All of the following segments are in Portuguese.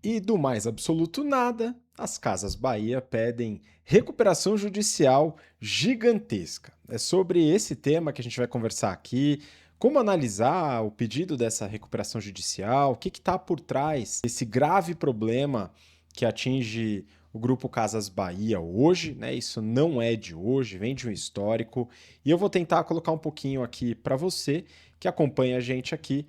E do mais absoluto nada, as Casas Bahia pedem recuperação judicial gigantesca. É sobre esse tema que a gente vai conversar aqui, como analisar o pedido dessa recuperação judicial, o que está por trás desse grave problema que atinge o Grupo Casas Bahia hoje, né? Isso não é de hoje, vem de um histórico. E eu vou tentar colocar um pouquinho aqui para você que acompanha a gente aqui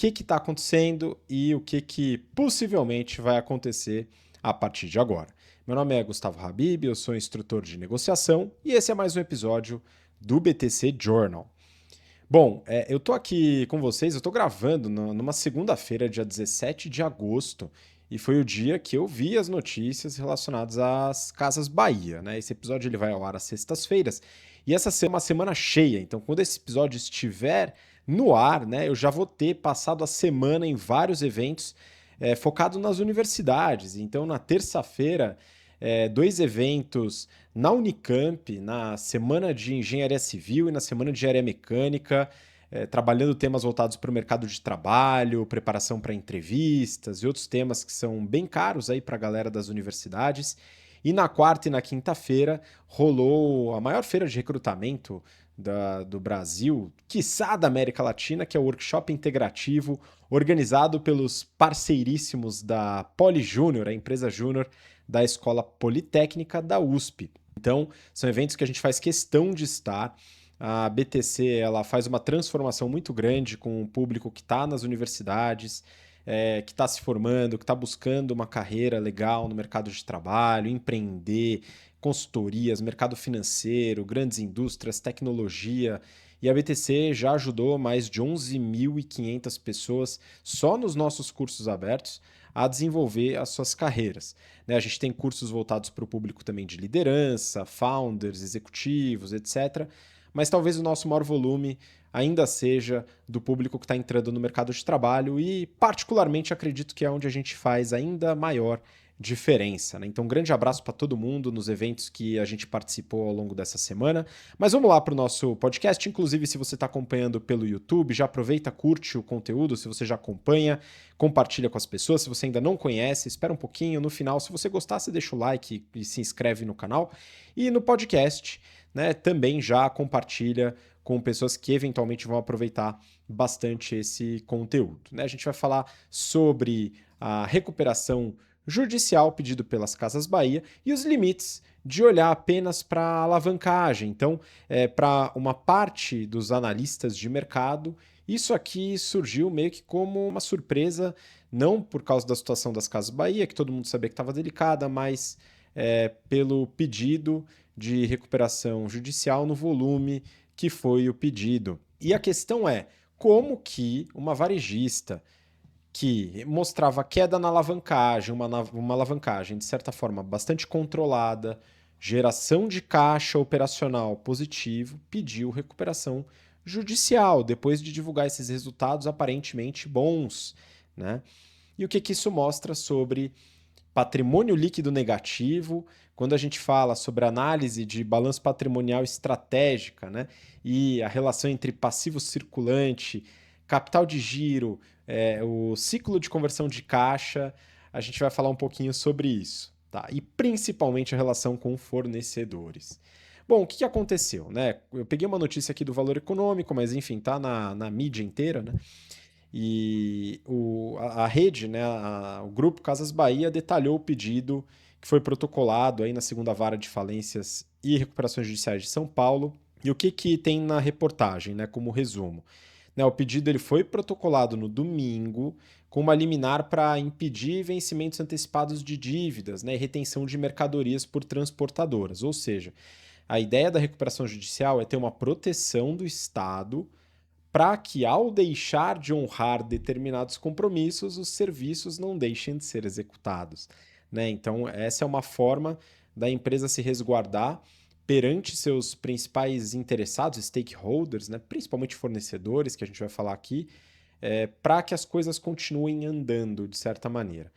que está acontecendo e o que possivelmente vai acontecer a partir de agora. Meu nome é Gustavo Habib, eu sou instrutor de negociação e esse é mais um episódio do BTC Journal. Bom, eu tô aqui com vocês, eu tô gravando numa segunda-feira, dia 17 de agosto, e foi o dia que eu vi as notícias relacionadas às Casas Bahia, né? Esse episódio ele vai ao ar às sextas-feiras, e essa é uma semana cheia, então quando esse episódio estiver no ar, né, eu já vou ter passado a semana em vários eventos focado nas universidades. Então, na terça-feira, dois eventos na Unicamp, na Semana de Engenharia Civil e na Semana de Engenharia Mecânica, trabalhando temas voltados para o mercado de trabalho, preparação para entrevistas e outros temas que são bem caros aí para a galera das universidades. E na quarta e na quinta-feira rolou a maior feira de recrutamento do Brasil, quiçá da América Latina, que é o Workshop Integrativo, organizado pelos parceiríssimos da Poli Júnior, a empresa júnior da Escola Politécnica da USP. Então, são eventos que a gente faz questão de estar. A BTC ela faz uma transformação muito grande com o público que está nas universidades, que está se formando, que está buscando uma carreira legal no mercado de trabalho, empreender, consultorias, mercado financeiro, grandes indústrias, tecnologia. E a BTC já ajudou mais de 11.500 pessoas só nos nossos cursos abertos a desenvolver as suas carreiras. Né? A gente tem cursos voltados para o público também de liderança, founders, executivos, etc. Mas talvez o nosso maior volume ainda seja do público que está entrando no mercado de trabalho e, particularmente, acredito que é onde a gente faz ainda maior diferença. Né? Então, um grande abraço para todo mundo nos eventos que a gente participou ao longo dessa semana. Mas vamos lá para o nosso podcast. Inclusive, se você está acompanhando pelo YouTube, já aproveita, curte o conteúdo. Se você já acompanha, compartilha com as pessoas. Se você ainda não conhece, espera um pouquinho. No final, se você gostar, você deixa o like e se inscreve no canal. E no podcast, né, também já compartilha com pessoas que eventualmente vão aproveitar bastante esse conteúdo. Né? A gente vai falar sobre a recuperação judicial pedido pelas Casas Bahia e os limites de olhar apenas para a alavancagem. Então, para uma parte dos analistas de mercado, isso aqui surgiu meio que como uma surpresa, não por causa da situação das Casas Bahia, que todo mundo sabia que estava delicada, mas pelo pedido de recuperação judicial no volume que foi o pedido. E a questão é, como que uma varejista que mostrava queda na alavancagem, uma alavancagem de certa forma bastante controlada, geração de caixa operacional positivo, pediu recuperação judicial depois de divulgar esses resultados aparentemente bons, né? E o que isso mostra sobre patrimônio líquido negativo, quando a gente fala sobre análise de balanço patrimonial estratégica, né, e a relação entre passivo circulante, capital de giro, o ciclo de conversão de caixa, a gente vai falar um pouquinho sobre isso, tá? E principalmente a relação com fornecedores. Bom, o que aconteceu, né? Eu peguei uma notícia aqui do Valor Econômico, mas enfim, tá na mídia inteira, né? E a rede, né, o grupo Casas Bahia detalhou o pedido que foi protocolado aí na segunda vara de falências e recuperações judiciais de São Paulo. E o que tem na reportagem, né, como resumo? Né, o pedido ele foi protocolado no domingo com uma liminar para impedir vencimentos antecipados de dívidas, né, e retenção de mercadorias por transportadoras. Ou seja, a ideia da recuperação judicial é ter uma proteção do Estado para que, ao deixar de honrar determinados compromissos, os serviços não deixem de ser executados. Né? Então, essa é uma forma da empresa se resguardar perante seus principais interessados, stakeholders, né? Principalmente fornecedores, que a gente vai falar aqui, para que as coisas continuem andando de certa maneira.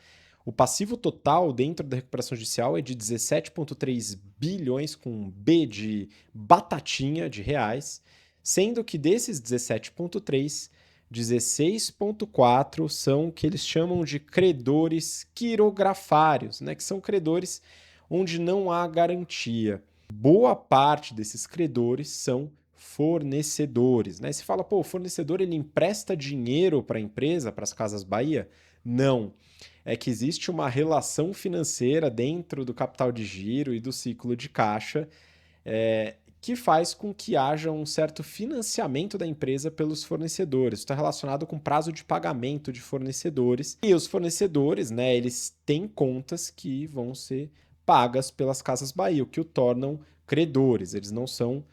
O passivo total dentro da recuperação judicial é de 17,3 bilhões, com B de batatinha, de reais, sendo que desses 17,3, 16,4 são o que eles chamam de credores quirografários, né? Que são credores onde não há garantia. Boa parte desses credores são fornecedores, né? Você fala, pô, o fornecedor ele empresta dinheiro para a empresa, para as Casas Bahia? Não. É que existe uma relação financeira dentro do capital de giro e do ciclo de caixa que faz com que haja um certo financiamento da empresa pelos fornecedores. Está relacionado com prazo de pagamento de fornecedores. E os fornecedores, né, eles têm contas que vão ser pagas pelas Casas Bahia, o que o tornam credores. Eles não são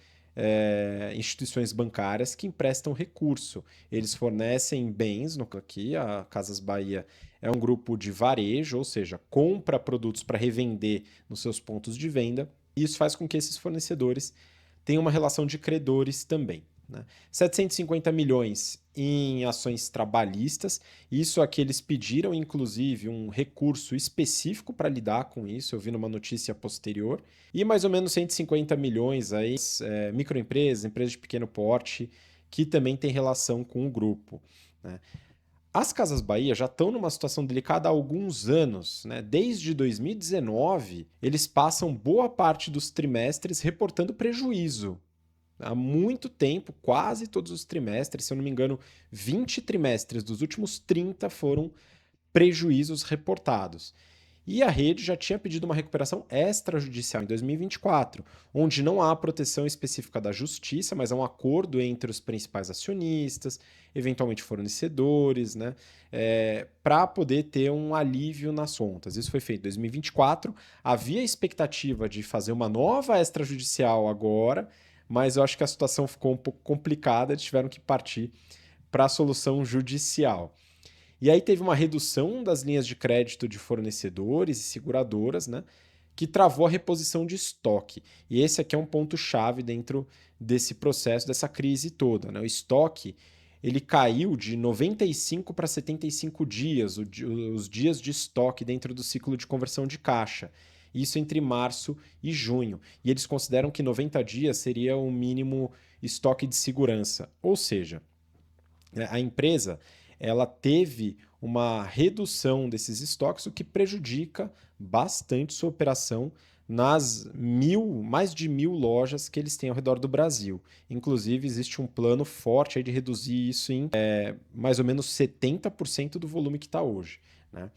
instituições bancárias que emprestam recurso. Eles fornecem bens, aqui a Casas Bahia é um grupo de varejo, ou seja, compra produtos para revender nos seus pontos de venda. E isso faz com que esses fornecedores tenham uma relação de credores também. Né? 750 milhões em ações trabalhistas, isso aqui eles pediram, inclusive, um recurso específico para lidar com isso, eu vi numa notícia posterior, e mais ou menos 150 milhões aí, microempresas, empresas de pequeno porte, que também tem relação com o grupo. Né? As Casas Bahia já estão numa situação delicada há alguns anos, né? Desde 2019, eles passam boa parte dos trimestres reportando prejuízo. Há muito tempo, quase todos os trimestres, se eu não me engano, 20 trimestres dos últimos 30 foram prejuízos reportados. E a rede já tinha pedido uma recuperação extrajudicial em 2024, onde não há proteção específica da justiça, mas há um acordo entre os principais acionistas, eventualmente fornecedores, né, para poder ter um alívio nas contas. Isso foi feito em 2024. Havia expectativa de fazer uma nova extrajudicial agora, mas eu acho que a situação ficou um pouco complicada, eles tiveram que partir para a solução judicial. E aí teve uma redução das linhas de crédito de fornecedores e seguradoras, né, que travou a reposição de estoque. E esse aqui é um ponto-chave dentro desse processo, dessa crise toda. Né? O estoque ele caiu de 95 para 75 dias, os dias de estoque dentro do ciclo de conversão de caixa. Isso entre março e junho. E eles consideram que 90 dias seria o mínimo estoque de segurança. Ou seja, a empresa ela teve uma redução desses estoques, o que prejudica bastante sua operação nas mais de 1.000 lojas que eles têm ao redor do Brasil. Inclusive, existe um plano forte aí de reduzir isso em mais ou menos 70% do volume que está hoje. Né?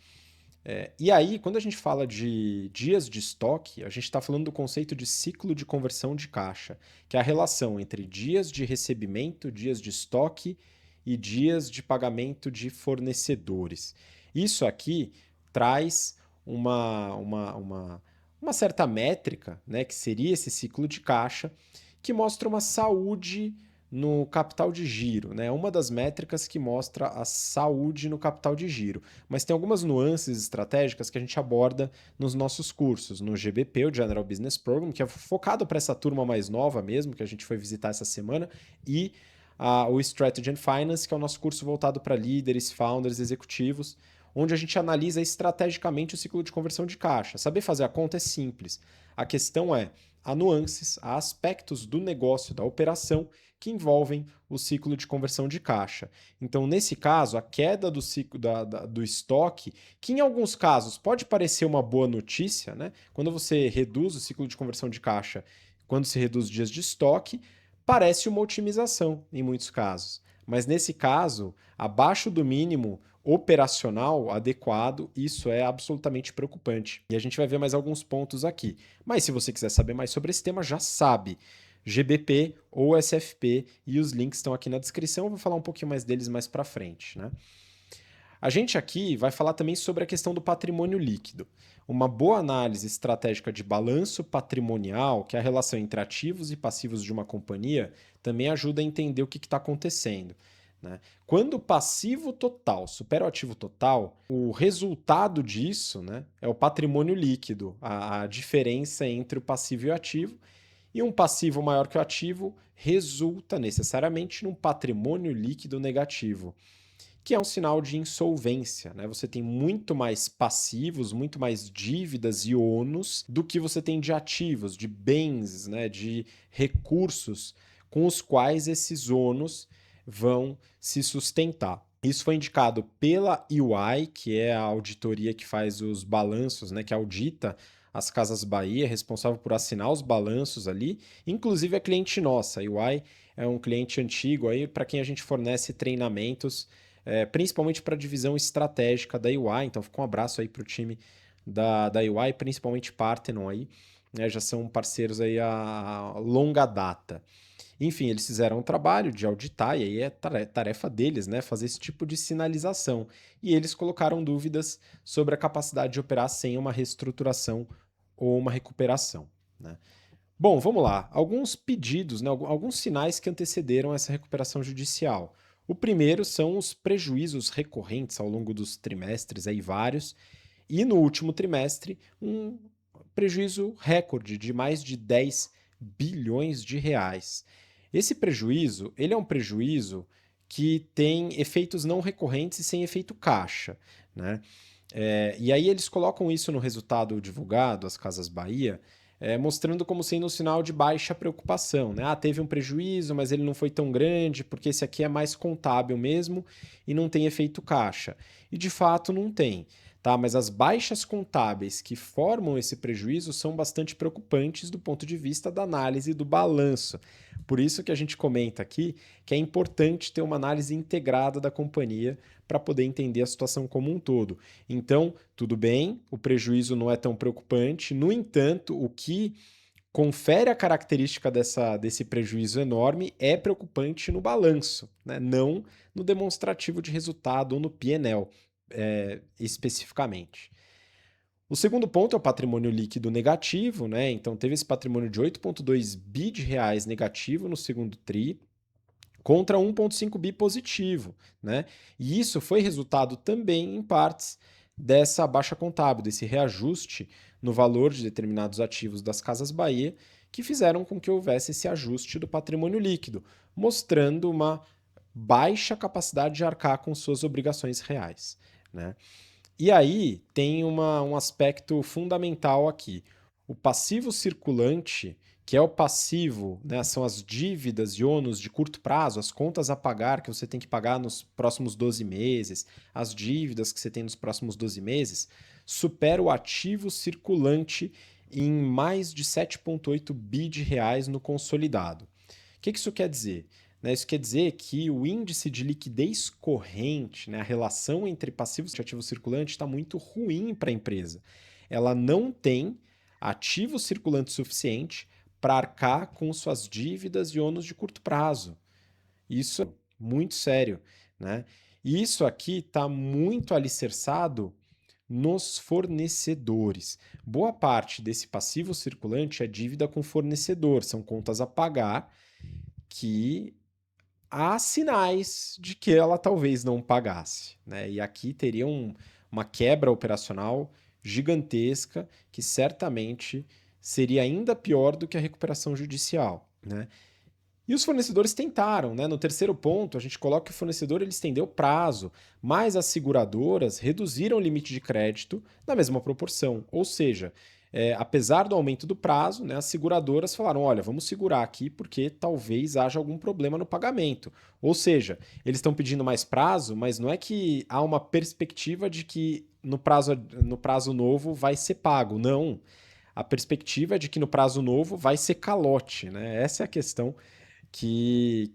E aí, quando a gente fala de dias de estoque, a gente está falando do conceito de ciclo de conversão de caixa, que é a relação entre dias de recebimento, dias de estoque e dias de pagamento de fornecedores. Isso aqui traz uma certa métrica, né, que seria esse ciclo de caixa, que mostra uma saúde no capital de giro, né? Uma das métricas que mostra a saúde no capital de giro. Mas tem algumas nuances estratégicas que a gente aborda nos nossos cursos, no GBP, o General Business Program, que é focado para essa turma mais nova mesmo, que a gente foi visitar essa semana, e o Strategy and Finance, que é o nosso curso voltado para líderes, founders, executivos, onde a gente analisa estrategicamente o ciclo de conversão de caixa. Saber fazer a conta é simples. A questão há nuances, há aspectos do negócio, da operação, que envolvem o ciclo de conversão de caixa. Então, nesse caso, a queda do ciclo do estoque, que em alguns casos pode parecer uma boa notícia, né? Quando você reduz o ciclo de conversão de caixa, quando se reduz dias de estoque, parece uma otimização em muitos casos. Mas nesse caso, abaixo do mínimo operacional adequado, isso é absolutamente preocupante. E a gente vai ver mais alguns pontos aqui. Mas se você quiser saber mais sobre esse tema, já sabe. GBP ou SFP, e os links estão aqui na descrição, eu vou falar um pouquinho mais deles mais para frente. Né? A gente aqui vai falar também sobre a questão do patrimônio líquido. Uma boa análise estratégica de balanço patrimonial, que é a relação entre ativos e passivos de uma companhia, também ajuda a entender o que está acontecendo. Né? Quando o passivo total supera o ativo total, o resultado disso, né, é o patrimônio líquido, a diferença entre o passivo e o ativo. E um passivo maior que o ativo resulta necessariamente num patrimônio líquido negativo, que é um sinal de insolvência. Né? Você tem muito mais passivos, muito mais dívidas e ônus do que você tem de ativos, de bens, né? De recursos com os quais esses ônus vão se sustentar. Isso foi indicado pela EY, que é a auditoria que faz os balanços, né, que audita as Casas Bahia, responsável por assinar os balanços ali, inclusive é cliente nossa. A EY é um cliente antigo aí para quem a gente fornece treinamentos, principalmente para a divisão estratégica da EY. Então, fica um abraço aí para o time da EY, principalmente Parthenon aí, né, já são parceiros aí a longa data. Enfim, eles fizeram um trabalho de auditar, e aí é tarefa deles, né, fazer esse tipo de sinalização. E eles colocaram dúvidas sobre a capacidade de operar sem uma reestruturação ou uma recuperação, né? Bom, vamos lá. Alguns pedidos, né, alguns sinais que antecederam essa recuperação judicial. O primeiro são os prejuízos recorrentes ao longo dos trimestres, aí vários, e no último trimestre, um prejuízo recorde de mais de 10 bilhões de reais. Esse prejuízo, ele é um prejuízo que tem efeitos não recorrentes e sem efeito caixa, né? E aí eles colocam isso no resultado divulgado, as Casas Bahia, mostrando como sendo um sinal de baixa preocupação, né? Ah, teve um prejuízo, mas ele não foi tão grande, porque esse aqui é mais contábil mesmo e não tem efeito caixa. E de fato não tem, tá? Mas as baixas contábeis que formam esse prejuízo são bastante preocupantes do ponto de vista da análise do balanço. Por isso que a gente comenta aqui que é importante ter uma análise integrada da companhia para poder entender a situação como um todo. Então, tudo bem, o prejuízo não é tão preocupante, no entanto, o que confere a característica desse prejuízo enorme é preocupante no balanço, né? Não no demonstrativo de resultado ou no P&L, especificamente. O segundo ponto é o patrimônio líquido negativo, né? Então teve esse patrimônio de 8,2 bi de reais negativo no segundo TRI, contra 1,5 bi positivo, né? E isso foi resultado também, em partes, dessa baixa contábil, desse reajuste no valor de determinados ativos das Casas Bahia, que fizeram com que houvesse esse ajuste do patrimônio líquido, mostrando uma baixa capacidade de arcar com suas obrigações reais, né? E aí tem um aspecto fundamental aqui. O passivo circulante, que é o passivo, né, são as dívidas e ônus de curto prazo, as contas a pagar que você tem que pagar nos próximos 12 meses, as dívidas que você tem nos próximos 12 meses, supera o ativo circulante em mais de 7,8 bi de reais no consolidado. O que isso quer dizer? Né, isso quer dizer que o índice de liquidez corrente, né, a relação entre passivo e ativo circulante, está muito ruim para a empresa. Ela não tem ativo circulante suficiente para arcar com suas dívidas e ônus de curto prazo. Isso é muito sério, né? E isso aqui está muito alicerçado nos fornecedores. Boa parte desse passivo circulante é dívida com fornecedor, são contas a pagar que há sinais de que ela talvez não pagasse, né? E aqui teria uma quebra operacional gigantesca que certamente seria ainda pior do que a recuperação judicial, né? E os fornecedores tentaram, né? No terceiro ponto, a gente coloca que o fornecedor ele estendeu o prazo, mas as seguradoras reduziram o limite de crédito na mesma proporção. Ou seja, apesar do aumento do prazo, né, as seguradoras falaram: olha, vamos segurar aqui porque talvez haja algum problema no pagamento. Ou seja, eles estão pedindo mais prazo, mas não é que há uma perspectiva de que no prazo novo vai ser pago. Não. A perspectiva é de que no prazo novo vai ser calote, né? Essa é a questão que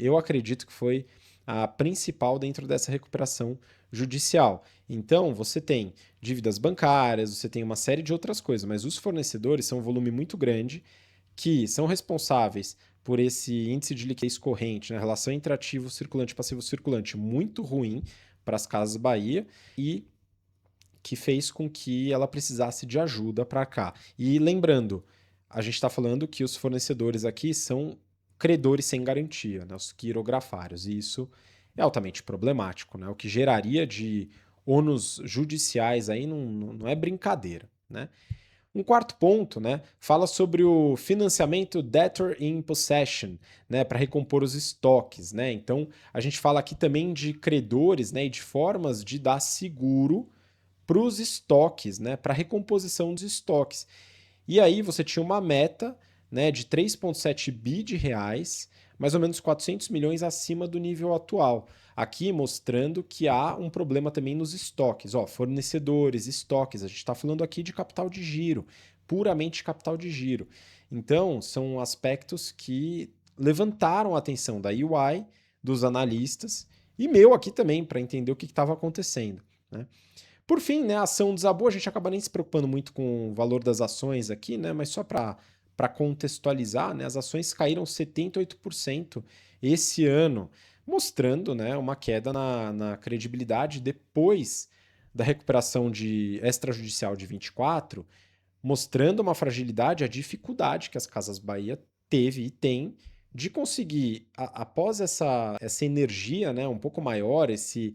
eu acredito que foi a principal dentro dessa recuperação judicial. Então, você tem dívidas bancárias, você tem uma série de outras coisas, mas os fornecedores são um volume muito grande que são responsáveis por esse índice de liquidez corrente, né, relação entre ativo circulante e passivo circulante muito ruim para as Casas Bahia e que fez com que ela precisasse de ajuda para cá. E lembrando, a gente está falando que os fornecedores aqui são credores sem garantia, né, os quirografários, e isso é altamente problemático, né, o que geraria de ônus judiciais aí não é brincadeira, né? Um quarto ponto, né, fala sobre o financiamento debtor in possession, né, para recompor os estoques, né? Então, a gente fala aqui também de credores, né, e de formas de dar seguro para os estoques, né, para a recomposição dos estoques. E aí você tinha uma meta, né, de 3,7 bi de reais, mais ou menos 400 milhões acima do nível atual. Aqui mostrando que há um problema também nos estoques. Ó, fornecedores, estoques, a gente está falando aqui de capital de giro, puramente capital de giro. Então, são aspectos que levantaram a atenção da EY, dos analistas, e meu aqui também, para entender o que estava acontecendo, né? Por fim, né, a ação desabou, a gente acaba nem se preocupando muito com o valor das ações aqui, né, mas só para contextualizar, né, as ações caíram 78% esse ano, mostrando, né, uma queda na credibilidade depois da recuperação extrajudicial de 24, mostrando uma fragilidade, a dificuldade que as Casas Bahia teve e tem de conseguir, após essa energia, né, um pouco maior, esse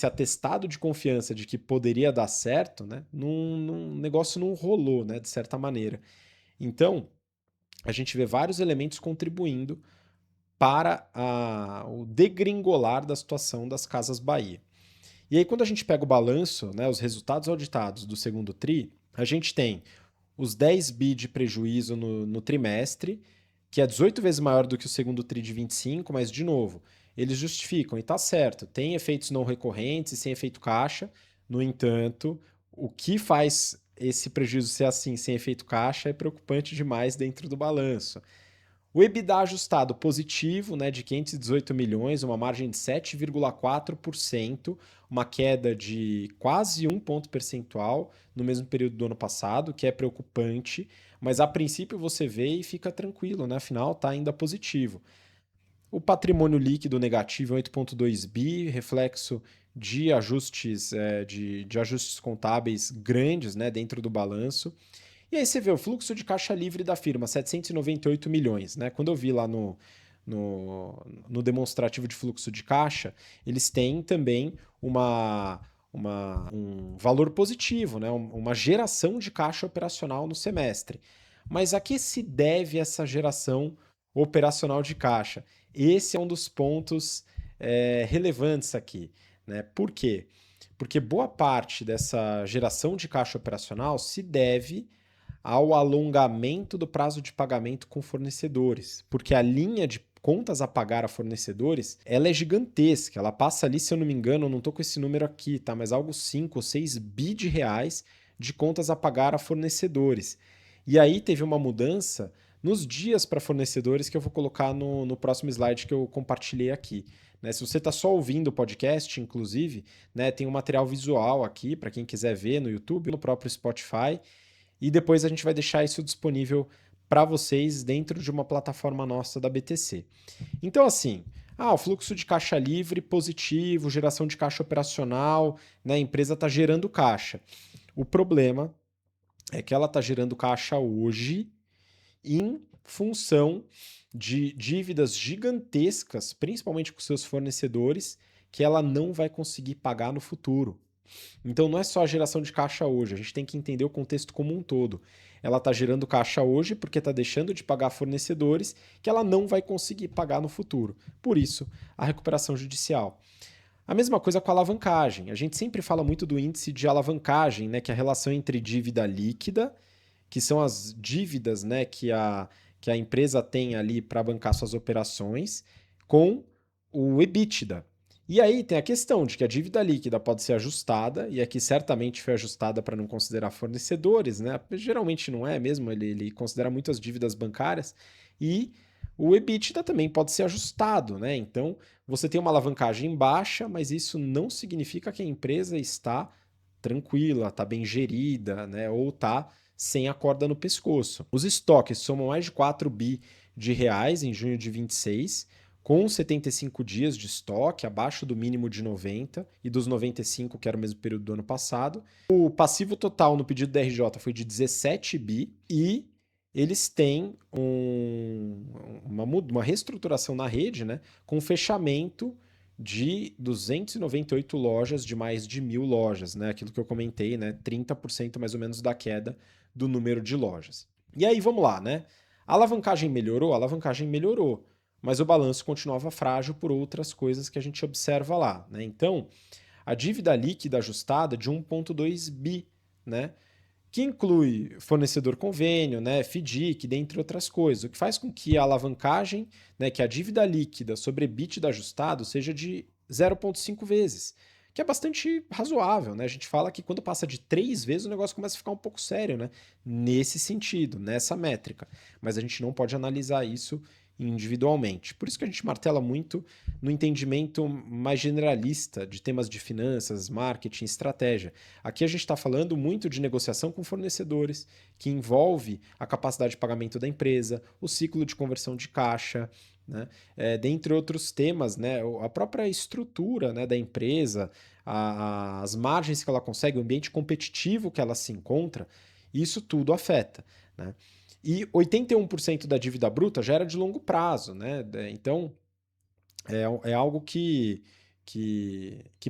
atestado de confiança de que poderia dar certo, né, num negócio não rolou, né, de certa maneira. Então, a gente vê vários elementos contribuindo para o degringolar da situação das Casas Bahia. E aí, quando a gente pega o balanço, né, os resultados auditados do segundo TRI, a gente tem os 10 bi de prejuízo no trimestre, que é 18 vezes maior do que o segundo TRI de 25, mas, de novo, eles justificam, e tá certo, tem efeitos não recorrentes e sem efeito caixa. No entanto, o que faz esse prejuízo ser assim, sem efeito caixa, é preocupante demais dentro do balanço. O EBITDA ajustado positivo, né, de 518 milhões, uma margem de 7,4%, uma queda de quase 1 ponto percentual no mesmo período do ano passado, que é preocupante, mas a princípio você vê e fica tranquilo, né? Afinal, está ainda positivo. O patrimônio líquido negativo é 8,2 bi, reflexo de ajustes, de ajustes contábeis grandes, né, dentro do balanço. E aí você vê o fluxo de caixa livre da firma, 798 milhões. Né? Quando eu vi lá no demonstrativo de fluxo de caixa, eles têm também um valor positivo, né? Uma geração de caixa operacional no semestre. Mas a que se deve essa geração operacional de caixa? Esse é um dos pontos relevantes aqui. Né? Por quê? Porque boa parte dessa geração de caixa operacional se deve ao alongamento do prazo de pagamento com fornecedores, porque a linha de contas a pagar a fornecedores, ela é gigantesca, ela passa ali, se eu não me engano, eu não estou com esse número aqui, tá? Mas algo 5 ou 6 bi de reais de contas a pagar a fornecedores. E aí teve uma mudança nos dias para fornecedores que eu vou colocar no próximo slide que eu compartilhei aqui. Né? Se você está só ouvindo o podcast, inclusive, né, tem um material visual aqui para quem quiser ver no YouTube, no próprio Spotify, e depois a gente vai deixar isso disponível para vocês dentro de uma plataforma nossa da BTC. Então, assim, o fluxo de caixa livre positivo, geração de caixa operacional, né, a empresa está gerando caixa. O problema é que ela está gerando caixa hoje em função de dívidas gigantescas, principalmente com seus fornecedores, que ela não vai conseguir pagar no futuro. Então não é só a geração de caixa hoje, a gente tem que entender o contexto como um todo. Ela está gerando caixa hoje porque está deixando de pagar fornecedores que ela não vai conseguir pagar no futuro. Por isso, a recuperação judicial. A mesma coisa com a alavancagem. A gente sempre fala muito do índice de alavancagem, né, que é a relação entre dívida líquida, que são as dívidas, né, que a empresa tem ali para bancar suas operações, com o EBITDA. E aí tem a questão de que a dívida líquida pode ser ajustada, e aqui certamente foi ajustada para não considerar fornecedores, né? Geralmente não é mesmo, ele considera muitas dívidas bancárias, e o EBITDA também pode ser ajustado, né? Então você tem uma alavancagem baixa, mas isso não significa que a empresa está tranquila, está bem gerida, né? Ou está sem a corda no pescoço. Os estoques somam mais de 4 bi de reais em junho de 26, com 75 dias de estoque, abaixo do mínimo de 90 e dos 95, que era o mesmo período do ano passado. O passivo total no pedido da RJ foi de 17 bi e eles têm uma reestruturação na rede, né, com fechamento de 298 lojas de mais de 1.000 lojas, né, aquilo que eu comentei, né, 30% mais ou menos da queda do número de lojas. E aí, vamos lá, né? A alavancagem melhorou? A alavancagem melhorou, mas o balanço continuava frágil por outras coisas que a gente observa lá, né? Então, a dívida líquida ajustada de 1,2 bi, né? que inclui fornecedor convênio, né, FDIC, dentre outras coisas, o que faz com que a alavancagem, né, que a dívida líquida sobre EBITDA ajustado seja de 0,5 vezes, que é bastante razoável, né? A gente fala que quando passa de 3 vezes o negócio começa a ficar um pouco sério, né? Nesse sentido, nessa métrica. Mas a gente não pode analisar isso individualmente. Por isso que a gente martela muito no entendimento mais generalista de temas de finanças, marketing, estratégia. Aqui a gente está falando muito de negociação com fornecedores, que envolve a capacidade de pagamento da empresa, o ciclo de conversão de caixa, né? Dentre outros temas, né? A própria estrutura, né, da empresa, as margens que ela consegue, o ambiente competitivo que ela se encontra, isso tudo afeta, né? E 81% da dívida bruta já era de longo prazo, né? Então, é algo que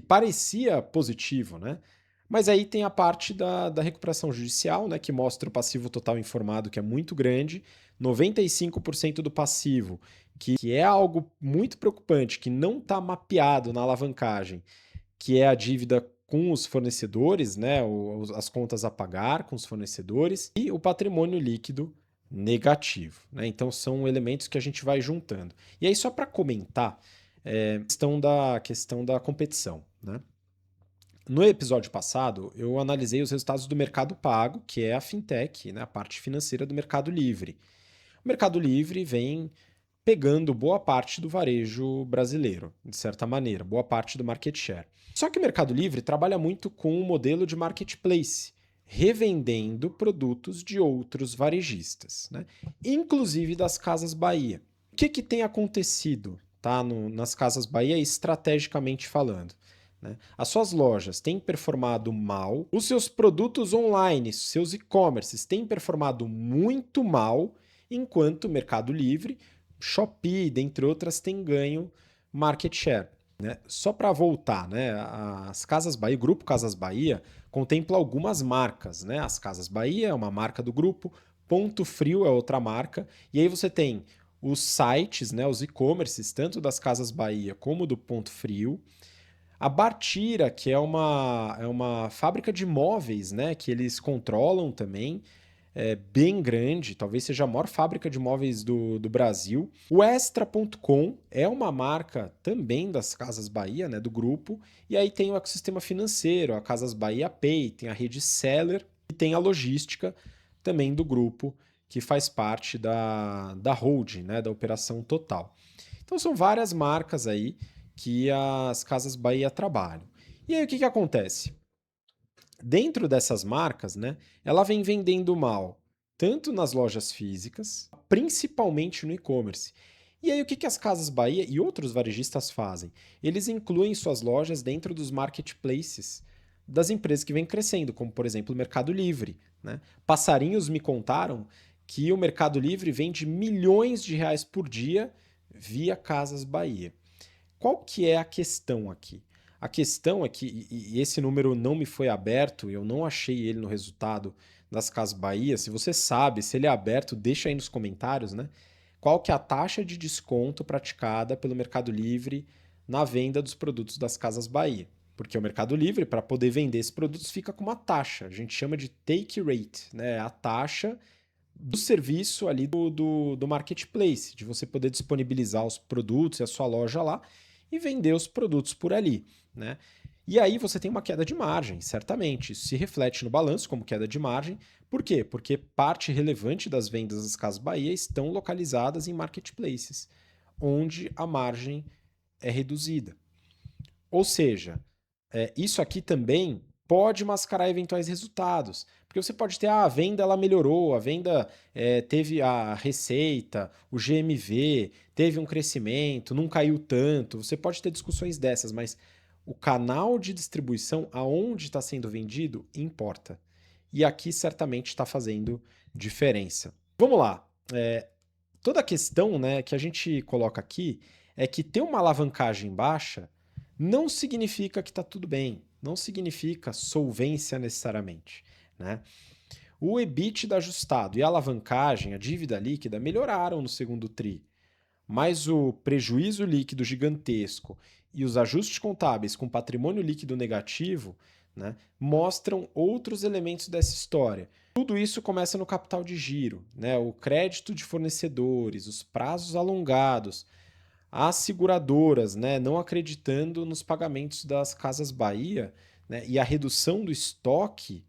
parecia positivo, né? Mas aí tem a parte da recuperação judicial, né? Que mostra o passivo total informado, que é muito grande, 95% do passivo, que é algo muito preocupante, que não está mapeado na alavancagem, que é a dívida com os fornecedores, né, as contas a pagar com os fornecedores e o patrimônio líquido negativo, né? Então são elementos que a gente vai juntando. E aí só para comentar, questão da competição, né? No episódio passado, eu analisei os resultados do Mercado Pago, que é a fintech, né, a parte financeira do Mercado Livre. O Mercado Livre vem pegando boa parte do varejo brasileiro, de certa maneira, boa parte do market share. Só que o Mercado Livre trabalha muito com o modelo de marketplace, revendendo produtos de outros varejistas, né? Inclusive das Casas Bahia. O que tem acontecido, tá, nas Casas Bahia estrategicamente falando? Né? As suas lojas têm performado mal, os seus produtos online, seus e-commerces têm performado muito mal, enquanto o Mercado Livre, Shopee, dentre outras, tem ganho market share. Né? Só para voltar, né? As Casas Bahia, o Grupo Casas Bahia, contempla algumas marcas. Né? As Casas Bahia é uma marca do grupo, Ponto Frio é outra marca, e aí você tem os sites, né, os e-commerces, tanto das Casas Bahia como do Ponto Frio. A Bartira, que é uma fábrica de móveis, né, que eles controlam também, é bem grande, talvez seja a maior fábrica de móveis do Brasil. O Extra.com é uma marca também das Casas Bahia, né, do grupo, e aí tem o ecossistema financeiro, a Casas Bahia Pay, tem a rede Seller e tem a logística também do grupo, que faz parte da holding, né, da operação total. Então são várias marcas aí que as Casas Bahia trabalham. E aí o que acontece? Dentro dessas marcas, né, ela vem vendendo mal tanto nas lojas físicas, principalmente no e-commerce. E aí o que as Casas Bahia e outros varejistas fazem? Eles incluem suas lojas dentro dos marketplaces das empresas que vêm crescendo, como por exemplo o Mercado Livre. Né? Passarinhos me contaram que o Mercado Livre vende milhões de reais por dia via Casas Bahia. Qual que é a questão aqui? A questão é que, e esse número não me foi aberto, eu não achei ele no resultado das Casas Bahia. Se você sabe, se ele é aberto, deixa aí nos comentários, né? Qual que é a taxa de desconto praticada pelo Mercado Livre na venda dos produtos das Casas Bahia? Porque o Mercado Livre, para poder vender esses produtos, fica com uma taxa. A gente chama de take rate, né? A taxa do serviço ali do marketplace, de você poder disponibilizar os produtos e a sua loja lá e vender os produtos por ali, né? E aí você tem uma queda de margem, certamente. Isso se reflete no balanço como queda de margem. Por quê? Porque parte relevante das vendas das Casas Bahia estão localizadas em marketplaces, onde a margem é reduzida. Ou seja, isso aqui também pode mascarar eventuais resultados. Porque você pode ter, a venda ela melhorou, a venda teve a receita, o GMV, teve um crescimento, não caiu tanto. Você pode ter discussões dessas, mas o canal de distribuição, aonde está sendo vendido, importa. E aqui certamente está fazendo diferença. Vamos lá. Toda a questão, né, que a gente coloca aqui é que ter uma alavancagem baixa não significa que está tudo bem, não significa solvência necessariamente. Né? O EBITDA ajustado e a alavancagem, a dívida líquida, melhoraram no segundo TRI, mas o prejuízo líquido gigantesco e os ajustes contábeis com patrimônio líquido negativo né, mostram outros elementos dessa história. Tudo isso começa no capital de giro, né, o crédito de fornecedores, os prazos alongados, as seguradoras, né, não acreditando nos pagamentos das Casas Bahia, né, e a redução do estoque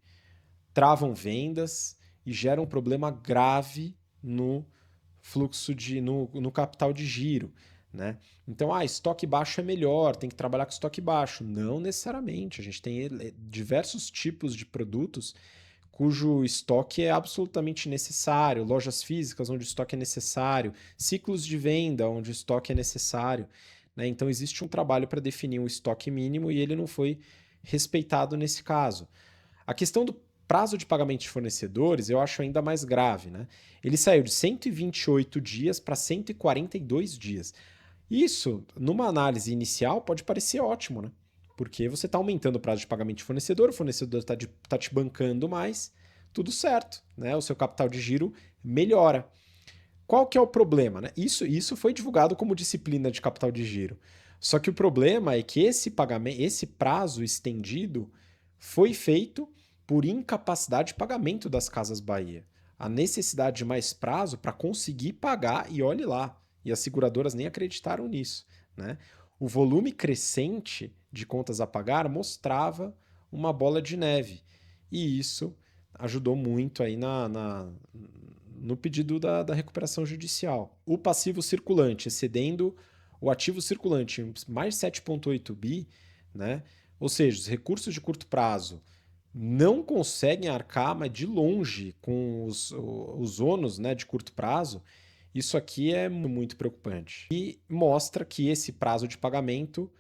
travam vendas e geram um problema grave no fluxo no capital de giro, né? Então, estoque baixo é melhor, tem que trabalhar com estoque baixo. Não necessariamente. A gente tem diversos tipos de produtos cujo estoque é absolutamente necessário, lojas físicas onde o estoque é necessário, ciclos de venda onde o estoque é necessário, né? Então existe um trabalho para definir um estoque mínimo e ele não foi respeitado nesse caso. A questão do prazo de pagamento de fornecedores eu acho ainda mais grave, né? Ele saiu de 128 dias para 142 dias. Isso, numa análise inicial, pode parecer ótimo, né? Porque você está aumentando o prazo de pagamento de fornecedor, o fornecedor está te bancando mais, tudo certo, né? O seu capital de giro melhora. Qual que é o problema, né? Isso foi divulgado como disciplina de capital de giro. Só que o problema é que esse pagamento, esse prazo estendido foi feito por incapacidade de pagamento das Casas Bahia. A necessidade de mais prazo para conseguir pagar, e olhe lá. E as seguradoras nem acreditaram nisso, né? O volume crescente de contas a pagar mostrava uma bola de neve. E isso ajudou muito aí no pedido da recuperação judicial. O passivo circulante excedendo o ativo circulante mais 7,8 bi, né? Ou seja, os recursos de curto prazo não conseguem arcar, mas de longe, com os ônus, né, de curto prazo. Isso aqui é muito preocupante. E mostra que esse prazo de pagamento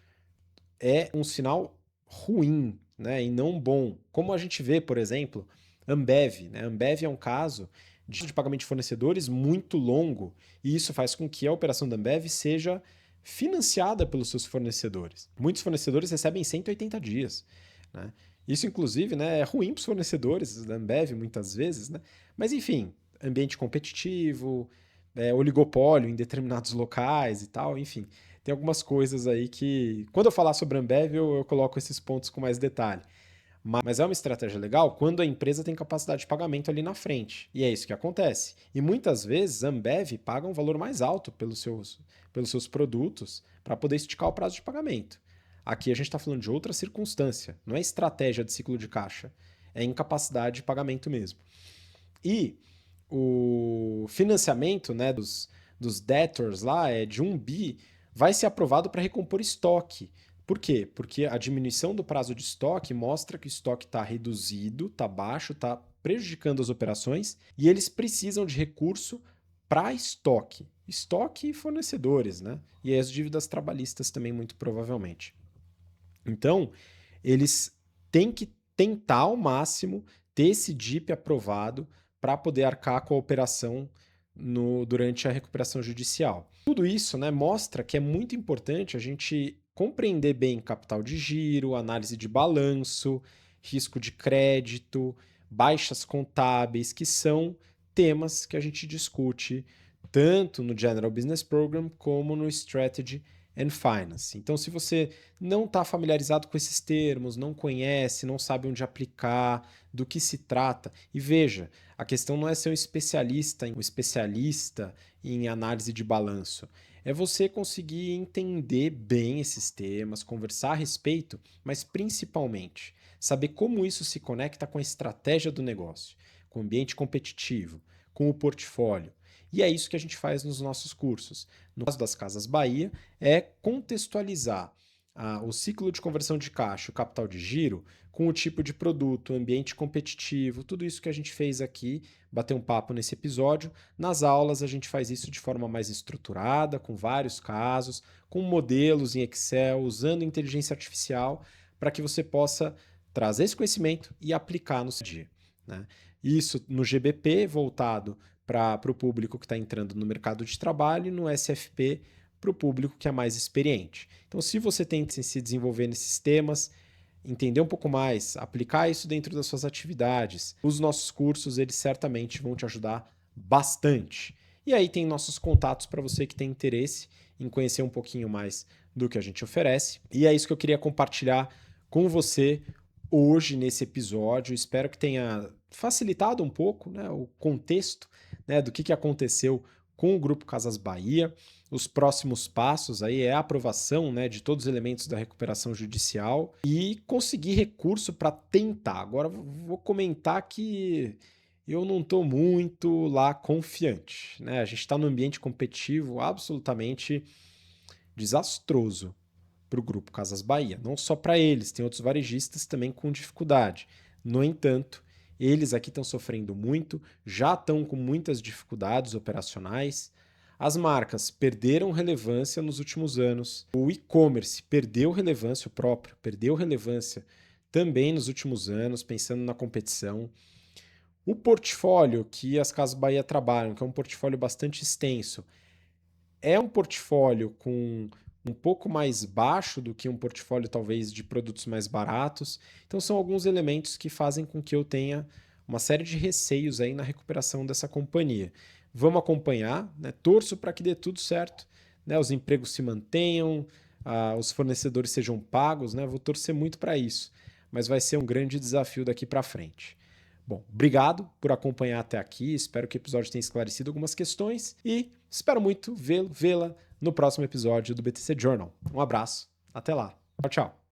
é um sinal ruim, né, e não bom. Como a gente vê, por exemplo, Ambev, né? Ambev é um caso de pagamento de fornecedores muito longo, e isso faz com que a operação da Ambev seja financiada pelos seus fornecedores. Muitos fornecedores recebem 180 dias, né? Isso, inclusive, né, é ruim para os fornecedores da Ambev, muitas vezes, né? Mas, enfim, ambiente competitivo, oligopólio em determinados locais e tal, enfim. Tem algumas coisas aí que, quando eu falar sobre a Ambev, eu coloco esses pontos com mais detalhe. Mas é uma estratégia legal quando a empresa tem capacidade de pagamento ali na frente. E é isso que acontece. E muitas vezes a Ambev paga um valor mais alto pelos seus produtos para poder esticar o prazo de pagamento. Aqui a gente está falando de outra circunstância. Não é estratégia de ciclo de caixa. É incapacidade de pagamento mesmo. E o financiamento, né, dos debtors lá é de 1 bi, vai ser aprovado para recompor estoque. Por quê? Porque a diminuição do prazo de estoque mostra que o estoque está reduzido, está baixo, está prejudicando as operações e eles precisam de recurso para estoque. Estoque e fornecedores, né? E as dívidas trabalhistas também, muito provavelmente. Então, eles têm que tentar ao máximo ter esse DIP aprovado para poder arcar com a operação durante a recuperação judicial. Tudo isso, né, mostra que é muito importante a gente compreender bem capital de giro, análise de balanço, risco de crédito, baixas contábeis, que são temas que a gente discute tanto no General Business Program como no Strategy and Finance. Então, se você não está familiarizado com esses termos, não conhece, não sabe onde aplicar, do que se trata, e veja, a questão não é ser um especialista em análise de balanço. É você conseguir entender bem esses temas, conversar a respeito, mas principalmente saber como isso se conecta com a estratégia do negócio, com o ambiente competitivo, com o portfólio. E é isso que a gente faz nos nossos cursos. No caso das Casas Bahia, é contextualizar o ciclo de conversão de caixa, o capital de giro, com o tipo de produto, ambiente competitivo, tudo isso que a gente fez aqui, bater um papo nesse episódio. Nas aulas a gente faz isso de forma mais estruturada, com vários casos, com modelos em Excel, usando inteligência artificial, para que você possa trazer esse conhecimento e aplicar no seu dia, né? Isso no GBP, voltado para o público que está entrando no mercado de trabalho, e no SFP, para o público que é mais experiente. Então, se você tem que se desenvolver nesses temas, entender um pouco mais, aplicar isso dentro das suas atividades, os nossos cursos, eles certamente vão te ajudar bastante. E aí tem nossos contatos para você que tem interesse em conhecer um pouquinho mais do que a gente oferece. E é isso que eu queria compartilhar com você hoje nesse episódio. Espero que tenha facilitado um pouco, né, o contexto, né, do que aconteceu com o Grupo Casas Bahia. Os próximos passos aí é a aprovação, né, de todos os elementos da recuperação judicial e conseguir recurso para tentar. Agora vou comentar que eu não estou muito lá confiante, né? A gente está num ambiente competitivo absolutamente desastroso para o Grupo Casas Bahia. Não só para eles, tem outros varejistas também com dificuldade. No entanto, eles aqui estão sofrendo muito, já estão com muitas dificuldades operacionais. As marcas perderam relevância nos últimos anos. O e-commerce perdeu relevância, o próprio perdeu relevância também nos últimos anos, pensando na competição. O portfólio que as Casas Bahia trabalham, que é um portfólio bastante extenso, é um portfólio com um pouco mais baixo do que um portfólio talvez de produtos mais baratos. Então são alguns elementos que fazem com que eu tenha uma série de receios aí na recuperação dessa companhia. Vamos acompanhar, né? Torço para que dê tudo certo, né? Os empregos se mantenham, os fornecedores sejam pagos, né? Vou torcer muito para isso, mas vai ser um grande desafio daqui para frente. Bom, obrigado por acompanhar até aqui. Espero que o episódio tenha esclarecido algumas questões e espero muito vê-la no próximo episódio do BTC Journal. Um abraço, até lá. Tchau, tchau.